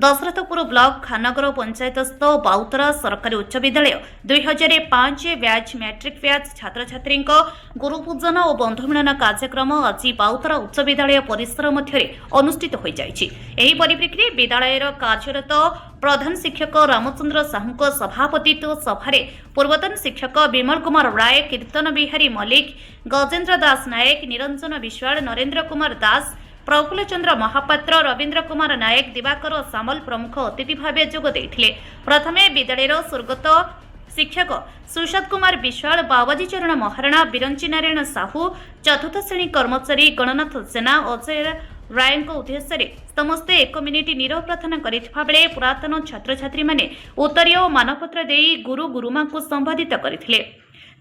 Dasharathpur block खानगर पंचायतस्थ बाउतरा सरकारी उच्च विद्यालय 2005 बैच मैट्रिक बैच छात्र छात्री गुरुपूजन और बंधुमिलन कार्यक्रम आज बाउतरा उच्च विद्यालय परिसर मध्य अनुष्ठित हो जाइछि। एही परिप्रेक्षी विद्यालय कार्यरत प्रधान शिक्षक रामचंद्र साहू सभापतित्व सभारे पूर्वतन शिक्षक विमल कुमार राय, कीर्तन बिहारी मल्लिक, गजेन्द्र दास नायक, निरंजन विश्वाल, नरेन्द्र कुमार दास, प्रफुल्ल चंद्र महापात्र, रवीन्द्र कुमार नायक, दिवाकर सामल प्रमुख अतिथि भाव जोग देथिले। प्रथमे विद्यालय स्वर्गत शिक्षक सुशांत कुमार विश्वाल, बाबाजी चरण महाराणा, बिरंची नारायण साहू, चतुर्थ श्रेणी कर्मचारी गणनाथ सेना, अजय राय उद्देश्य समस्ते 1 मिनिट नीरव प्रार्थना करिथिबा बेले पुरातन छात्र छात्री माने उत्तरीय और मानपत्र देई गुरु गुरुमा को संबोधित करथिले।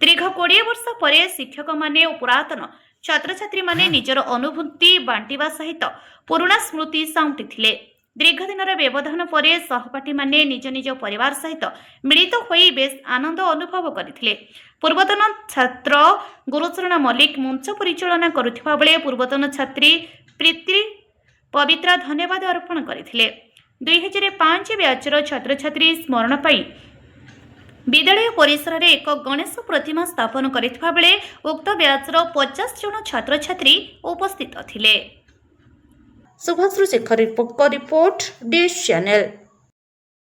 दीर्घ 20 वर्ष पर शिक्षक माने और पुरातन छात्र छात्री माने निजर अनुभूति बांटिबा सहित पुराना स्मृति साउंटिथिले। दीर्घ दिन व्यवधान पर सहपाठी माने निज निज परिवार सहित मिलित होई बेस आनंद अनुभव करथिले। पूर्वतन छात्र गुरुचरण मल्लिक मंच परिचालना करुथिबा बेले पूर्वतन छात्री प्रीति पवित्रा धन्यवाद अर्पण करथिले। 2005 बैचर छात्र छात्री स्मरण पाई विद्यालय परिसर में एक गणेश प्रतिमा स्थापन करथिबा बेले उक्त बैचर 50 जन छात्र छात्री उपस्थित थिले। Subhash Shekhar report dish channel.